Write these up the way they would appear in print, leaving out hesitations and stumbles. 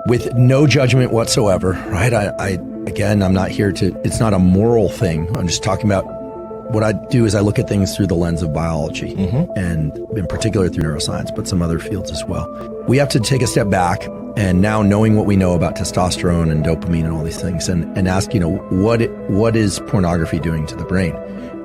with no judgment whatsoever, right? Again, I'm not here to, it's not a moral thing. I'm just talking about what I do is I look at things through the lens of biology, and in particular through neuroscience, but some other fields as well. We have to take a step back, and now knowing what we know about testosterone and dopamine and all these things, and ask, what is pornography doing to the brain?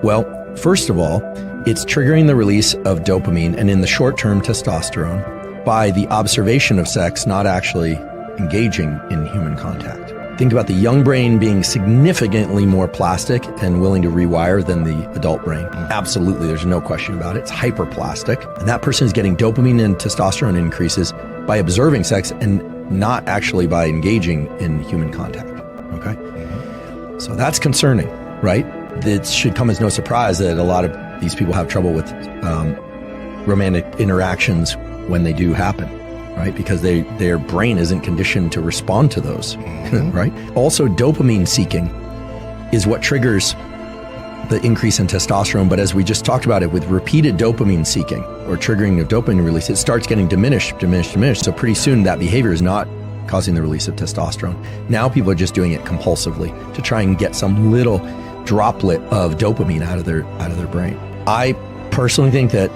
Well, first of all, it's triggering the release of dopamine, and in the short term, testosterone, by the observation of sex, not actually engaging in human contact. Think about the young brain being significantly more plastic and willing to rewire than the adult brain. Absolutely, there's no question about it. It's hyperplastic. And that person is getting dopamine and testosterone increases by observing sex and not actually by engaging in human contact, okay? So that's concerning, right? It should come as no surprise that a lot of these people have trouble with romantic interactions when they do happen. Right? Because their brain isn't conditioned to respond to those, right? Also, dopamine seeking is what triggers the increase in testosterone. But as we just talked about it, with repeated dopamine seeking or triggering of dopamine release, it starts getting diminished. So pretty soon that behavior is not causing the release of testosterone. Now people are just doing it compulsively to try and get some little droplet of dopamine out of their brain. I personally think that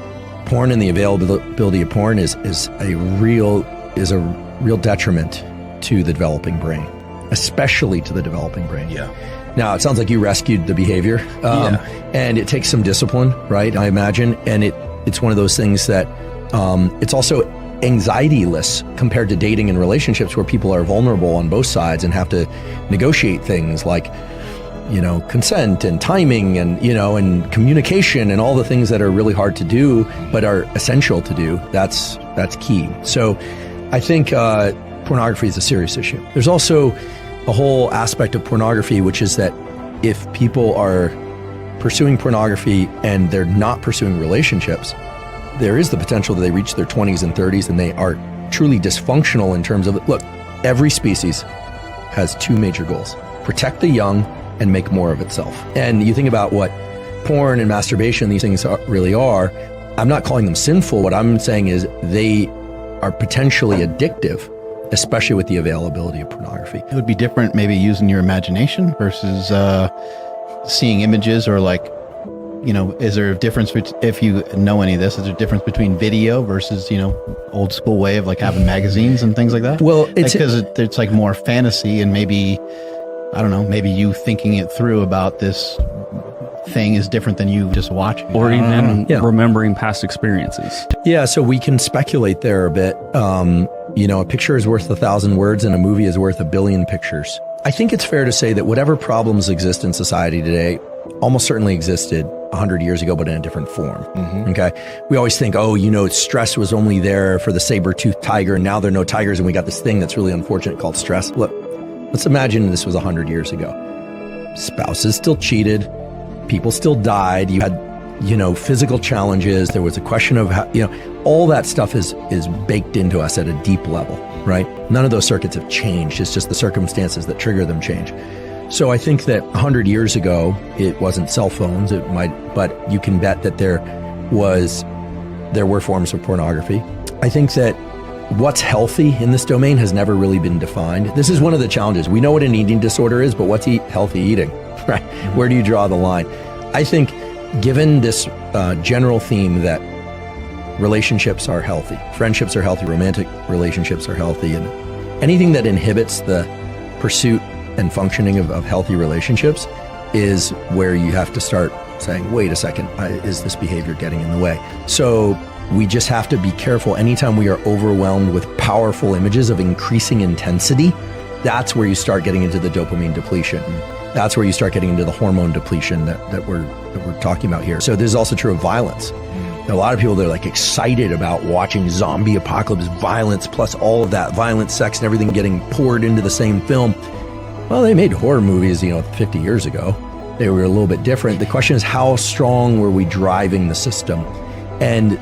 porn and the availability of porn is a real detriment to the developing brain, especially to the developing brain. Yeah. Now, it sounds like you rescued the behavior, and it takes some discipline, right? I imagine, and it's one of those things that it's also anxiety-less compared to dating and relationships where people are vulnerable on both sides and have to negotiate things like, consent and timing and, and communication and all the things that are really hard to do, but are essential to do. That's key. So I think pornography is a serious issue. There's also a whole aspect of pornography, which is that if people are pursuing pornography and they're not pursuing relationships, there is the potential that they reach their 20s and 30s and they are truly dysfunctional in terms of, look, every species has two major goals: protect the young and make more of itself. And you think about what porn and masturbation, these things really are. I'm not calling them sinful. What I'm saying is they are potentially addictive, especially with the availability of pornography. It would be different maybe using your imagination versus seeing images, or is there a difference, if you know any of this, is there a difference between video versus, old school way of having magazines and things like that? Well, because it's like more fantasy, and maybe, I don't know, maybe you thinking it through about this thing is different than you just watching. Or even remembering past experiences. Yeah, so we can speculate there a bit. A picture is worth 1,000 words and a movie is worth 1 billion pictures. I think it's fair to say that whatever problems exist in society today almost certainly existed 100 years ago, but in a different form. Okay. We always think, stress was only there for the saber-toothed tiger, and now there are no tigers, and we got this thing that's really unfortunate called stress. Look, let's imagine this was 100 years ago. Spouses still cheated. People still died. You had, physical challenges. There was a question of how, all that stuff is baked into us at a deep level, right? None of those circuits have changed. It's just the circumstances that trigger them change. So I think that 100 years ago, it wasn't cell phones. But you can bet that there were forms of pornography. I think that what's healthy in this domain has never really been defined. This is one of the challenges. We know what an eating disorder is, but what's healthy eating, right? Where do you draw the line? I think given this general theme that relationships are healthy, friendships are healthy, romantic relationships are healthy, and anything that inhibits the pursuit and functioning of healthy relationships is where you have to start saying, wait a second, is this behavior getting in the way? So we just have to be careful. Anytime we are overwhelmed with powerful images of increasing intensity, that's where you start getting into the dopamine depletion. That's where you start getting into the hormone depletion that we're talking about here. So this is also true of violence. A lot of people, they're excited about watching zombie apocalypse violence, plus all of that violent sex and everything getting poured into the same film. Well, they made horror movies, 50 years ago. They were a little bit different. The question is, how strong were we driving the system? And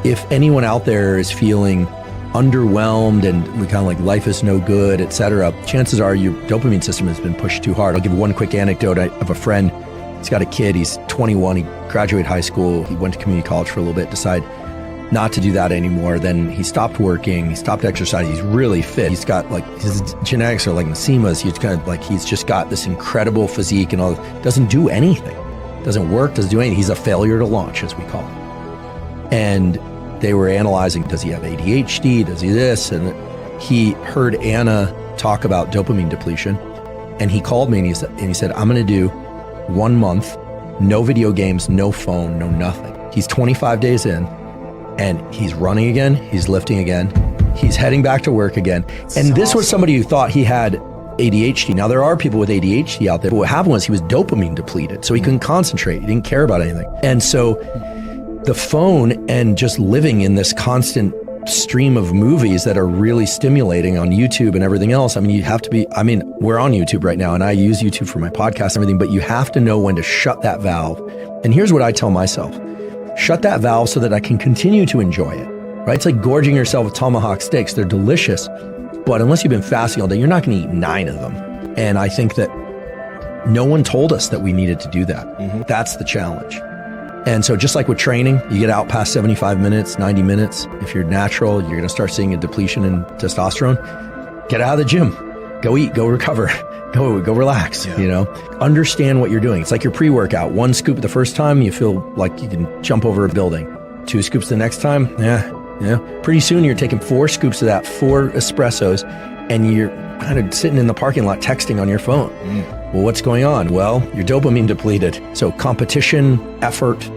if anyone out there is feeling underwhelmed and kind of life is no good, etc., chances are your dopamine system has been pushed too hard. I'll give one quick anecdote of a friend. He's got a kid, he's 21, he graduated high school, he went to community college for a little bit, decided not to do that anymore. Then he stopped working, he stopped exercising. He's really fit. He's got like, his genetics are like Nasima's. He's kind of like, he's just got this incredible physique and all. Doesn't do anything. Doesn't work, doesn't do anything. He's a failure to launch, as we call it. And they were analyzing, does he have ADHD? Does he this? And he heard Anna talk about dopamine depletion. And he called me and he said, I'm going to do 1 month, no video games, no phone, no nothing. He's 25 days in and he's running again. He's lifting again. He's heading back to work again. And this was somebody who thought he had ADHD. Now, there are people with ADHD out there, but what happened was he was dopamine depleted. So he couldn't concentrate. He didn't care about anything. And so the phone and just living in this constant stream of movies that are really stimulating on YouTube and everything else. I mean, you have to be, I mean, we're on YouTube right now and I use YouTube for my podcast and everything, but you have to know when to shut that valve. And here's what I tell myself. Shut that valve so that I can continue to enjoy it, right? It's like gorging yourself with tomahawk steaks. They're delicious, but unless you've been fasting all day, you're not going to eat 9 of them. And I think that no one told us that we needed to do that. Mm-hmm. That's the challenge. And so just like with training, you get out past 75 minutes, 90 minutes. If you're natural, you're going to start seeing a depletion in testosterone. Get out of the gym, go eat, go recover, go relax, you know, understand what you're doing. It's like your pre-workout. 1 scoop the first time, you feel like you can jump over a building. 2 scoops the next time. Yeah. Pretty soon you're taking 4 scoops of that, 4 espressos, and you're kind of sitting in the parking lot texting on your phone. Well, what's going on? Well, you're dopamine depleted. So competition, effort,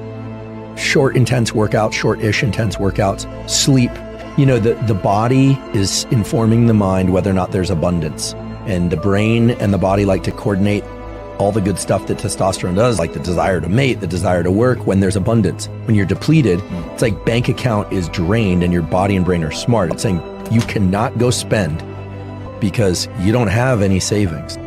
short intense workouts, short-ish intense workouts, sleep. You know, the body is informing the mind whether or not there's abundance. And the brain and the body like to coordinate all the good stuff that testosterone does, like the desire to mate, the desire to work when there's abundance. When you're depleted, it's like bank account is drained and your body and brain are smart. It's saying you cannot go spend because you don't have any savings.